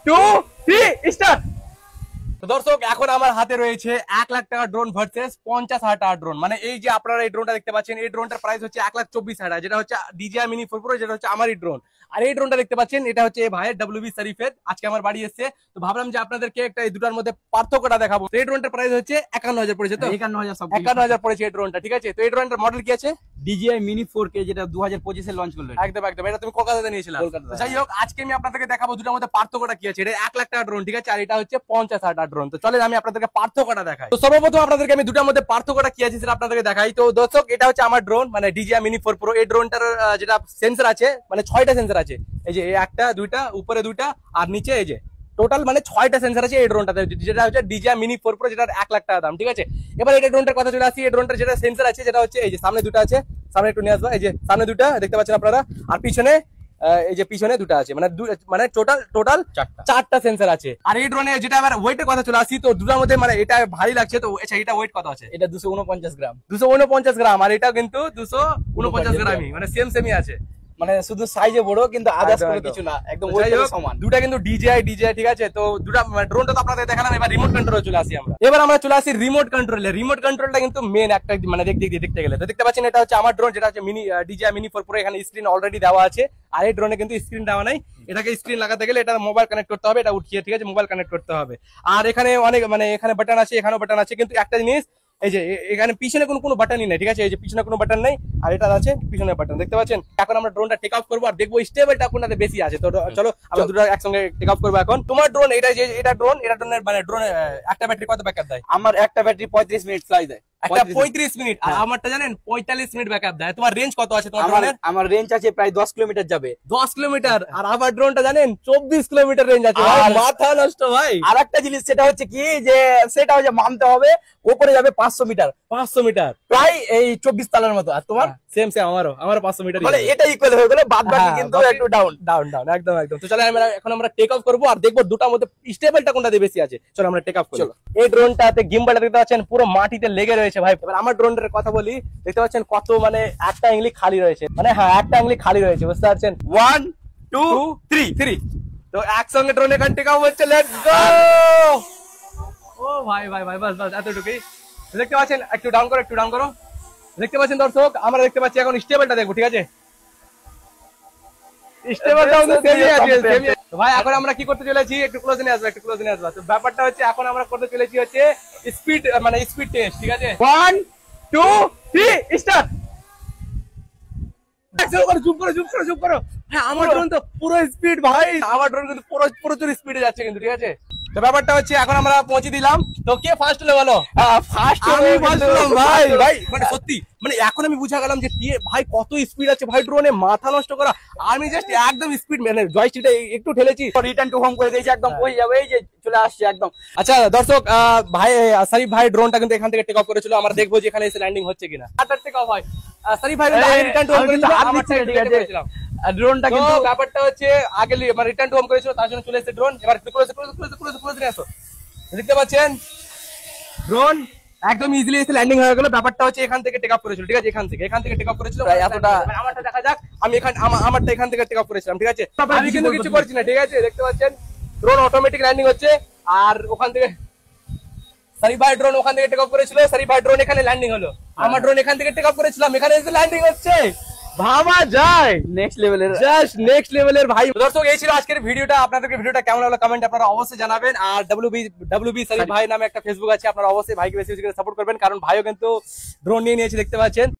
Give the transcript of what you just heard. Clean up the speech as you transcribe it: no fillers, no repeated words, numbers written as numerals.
2 3 start. তো দর্শক এখন আমার হাতে রয়েছে 1 লাখ টাকা ড্রোন ভার্সেস 50,000 টাকা ড্রোন। মানে এই যে আপনারা এই ড্রোনটা দেখতে পাচ্ছেন, এই ড্রোনটার প্রাইস হচ্ছে 1,24,000, যেটা হচ্ছে DJI Mini 4 Pro, যেটা হচ্ছে আমারই ড্রোন। আর এই ড্রোনটা দেখতে পাচ্ছেন, এটা হচ্ছে এই ভাইয়ের WB শরীফের, আজকে আমার বাড়ি এসেছে। তো ভাবলাম যে আপনাদেরকে একটা এই দুটার মধ্যে পার্থক্যটা দেখাবো। এই ড্রোনটার প্রাইস হচ্ছে 51,000 পড়েছে। তো 51,000 পড়েছে এই ড্রোনটা, ঠিক আছে। তো এই ড্রোনটার মডেল কি আছে? DJI Mini 4K, যেটা 2025 এ লঞ্চ করলো। একদম একদম, এটা তুমি কলকাতাতে নিয়েছিলে। যাই হোক, আজকে আমি আপনাদেরকে দেখাবো দুটার মধ্যে পার্থক্যটা কি আছে। এটা 1 লাখ টাকা ড্রোন, ঠিক আছে, আর এটা হচ্ছে 50,000 টাকা ড্রোন। তো চলেন আমি আপনাদেরকে পার্থক্যটা দেখাই। তো সর্বপ্রথম আপনাদেরকে আমি দুটার মধ্যে পার্থক্যটা কি আছে সেটা আপনাদেরকে দেখাই। তো দর্শক, এটা হচ্ছে আমার ড্রোন, মানে DJI Mini 4 Pro। এই ড্রোনটার যেটা সেন্সর আছে, মানে 6টা সেন্সর আছে। এই যে একটা, দুইটা, উপরে দুইটা, আর নিচে এই যে টোটাল মানে 6টা সেন্সর আছে এই ড্রোনটাতে, যেটা হচ্ছে DJI Mini 4 Pro, যেটা 1 লাখ টাকা দাম, ঠিক আছে। এবার এই ড্রোনটার কথা চলে আসি। এই ড্রোনটার যেটা সেন্সর আছে, যেটা হচ্ছে এই যে সামনে দুটো আছে, সামনে একটু নিয়ে আসবা, এই যে সামনে দুটো দেখতে পাচ্ছেন আপনারা, আর পিছনে এই যে পিছনে দুটো আছে, মানে টোটাল 4টা সেন্সর আছে। আর এই ড্রোনে যেটা আবার ওয়েটের কথা চলে আসি, তো দুটার মধ্যে মানে এটা ভারী লাগছে। তো আচ্ছা, এটা ওয়েট কত আছে? এটা 249 গ্রাম। 249 গ্রাম, আর এটা কিন্তু 249 গ্রামই, মানে সেমই আছে। মানে শুধু সাইজে বড়, কিন্তু আদার্স কোনো কিছু না, একদম ওয়েটের সমান। দুটা কিন্তু DJI, ঠিক আছে। তো দুটা ড্রোনটা তো আপনাদের দেখালাম। এবার রিমোট কন্ট্রোলে চলে আসি আমরা। এবার আমরা চলে আসি রিমোট কন্ট্রোলে। রিমোট কন্ট্রোলটা কিন্তু মেন একটা, মানে দেখতে গেলে তো দেখতে পাচ্ছেন, এটা হচ্ছে আমার ড্রোন, যেটা হচ্ছে DJI Mini 4 Pro। এখানে স্ক্রিন অলরেডি দেওয়া আছে, আর এই ড্রোনে কিন্তু স্ক্রিন দেওয়া নাই। এটাকে স্ক্রিন লাগাতে গেলে এটা মোবাইল কানেক্ট করতে হবে, এটা উঠিয়ে, ঠিক আছে, মোবাইল কানেক্ট করতে হবে। আর এখানে অনেক, মানে এখানে বাটন আছে, এখানেও বাটন আছে, কিন্তু একটা জিনিস, এই যে এখানে পিছনে কোনো বাটনই নেই, ঠিক আছে। এই যে পিছনে কোনো বাটন নেই, আর এটা আছে পিছনে বাটন, দেখতে পাচ্ছেন। এখন আমরা ড্রোনটা টেক অফ করবো আর দেখবো স্টেবলটা কোনটাতে বেশি আছে। তো চলো আমরা দুটো একসঙ্গে টেক অফ করবো। এখন তোমার ড্রোন, এটা ড্রোনের মানে ড্রোনের একটা ব্যাটারি কত ব্যাকআপ দেয়? আমার একটা ব্যাটারি 35 মিনিট ফ্লাই দেয়। একটা 35 মিনিট, আর আমারটা জানেন 45 মিনিট ব্যাকআপ দেয়। তোমার রেঞ্জ কত আছে তোমার ড্রোনের? আমার রেঞ্জ আছে প্রায় 10 কিলোমিটার যাবে। 10 কিলোমিটার, আর আমার ড্রোনটা জানেন 24 কিলোমিটার রেঞ্জ আছে। মাথা নষ্ট ভাই। আর একটা জিনিস সেটা হচ্ছে কি, যে সেটা হচ্ছে মানতে হবে, উপরে যাবে 500 মিটার। 500 মিটার, প্রায় এই 24 তালার মতো। আর তোমার? সেম আমারও 500 মিটার, মানে এটা ইকুয়াল হয়ে গেল, বাদ বাকি কিন্তু একটু ডাউন। একদম। তো চলো এখন আমরা টেক অফ করবো আর দেখবো দুটার মধ্যে স্টেবলটা কোনটাতে বেশি আছে। চলো আমরা টেক অফ করি। এই ড্রোনটাতে গিম্বলটা দেখতে পাচ্ছেন পুরো মাটিতে লেগে রয়েছে ভাই। এবার আমার ড্রোনটার কথা বলি, দেখতে পাচ্ছেন কত, মানে একটা অ্যাঙ্গেল খালি রয়েছে, মানে হ্যাঁ একটা অ্যাঙ্গেল খালি রয়েছে, বুঝতে পারছেন। 1 2 3 তো একসঙ্গে ড্রোন এখান টেক অফ হচ্ছে। Let's go. ও ভাই বাস এতটুকুই। দেখতে পাচ্ছেন, একটু ডাউন করো। দেখতে পাচ্ছেন দর্শক, আমরা দেখতে পাচ্ছি এখন স্টেবলটা দেখবো, ঠিক আছে। স্টেবলটা সেমই আছে। ভাই এখন আমরা কি করতে চলেছি, একটু ক্লোজ নিয়ে আসবা। তো ব্যাপারটা হচ্ছে এখন আমরা করতে চলেছি হচ্ছে স্পিড, মানে স্পিড টেস্ট, ঠিক আছে। 1 2 3 স্টার্ট। জুম করো। হ্যাঁ, আমার ড্রোন তো পুরো স্পিড ভাই, আমার ড্রোন কিন্তু প্রচুর স্পিডে যাচ্ছে কিন্তু, ঠিক আছে। তো ব্যাপারটা হচ্ছে এখন আমরা পৌঁছে দিলাম। তো কে ফার্স্ট হলো বলো? ফার্স্ট আমি ফার্স্ট হলাম ভাই। মানে সত্যি, মানে এখন আমি বুঝা গেলাম যে ভাই কত স্পিড আছে ভাই ড্রোনে, মাথা নষ্ট করা। আমি জাস্ট একদম স্পিড, মানে জয়স্টিকটা একটু ঠেলেছি, রিটার্ন টু হোম করে দিয়েছি, একদম হয়ে যাবে, এই যে চলে আসছে একদম। আচ্ছা দর্শক, ভাই শরীফ ভাই ড্রোনটা কিন্তু এখান থেকে টেক অফ করেছিল। আমরা দেখবো যে এখানে এসে ল্যান্ডিং হচ্ছে কিনা। টেক অফ হয়, শরীফ ভাই রিটার্ন টু হোম করেছিল, আমার থেকে ঠিক আছে। ড্রোনটা কিন্তু ব্যাপারটা হচ্ছে আগে মানে রিটার্ন টু হোম করেছিল, তার জন্য চলে এসেছে ড্রোন। এবার ক্লোজ নিয়ে আসো। দেখতে পাচ্ছেন ড্রোন একদম ইজিলি এসে ল্যান্ডিং হয়ে গেল। ব্যাপারটা হচ্ছে এখান থেকে টেক অফ করেছিল, ঠিক আছে। এখান থেকে টেক অফ করেছিল এতটা। আমারটা দেখা যাক, আমি আমারটা এখান থেকে টেক অফ করেছিলাম, ঠিক আছে। আমি কিন্তু কিছু করছি না, ঠিক আছে। দেখতে পাচ্ছেন ড্রোন অটোমেটিক ল্যান্ডিং হচ্ছে। আর ওখান থেকে শরীফ ভাই ড্রোন ওখান থেকে টেক অফ করেছিল, শরীফ ভাই ড্রোন এখানে ল্যান্ডিং হলো। আমার ড্রোন এখান থেকে টেক অফ করেছিলাম, এখানে এসে ল্যান্ডিং হচ্ছে। ভাবা যায়, নেক্সট লেভেলের, জাস্ট নেক্সট লেভেলের ভাই। দর্শক, এই ছিল আজকের ভিডিওটা। আপনাদেরকে ভিডিওটা কেমন লাগলো কমেন্টে আপনারা অবশ্যই জানাবেন। আর WB শরীফ ভাই নামে একটা ফেসবুক আছে, আপনারা অবশ্যই ভাইকে বেশি বেশি করে সাপোর্ট করবেন, কারণ ভাইও কিন্তু ড্রোন নিয়ে নিয়েছে, দেখতে পাচ্ছেন।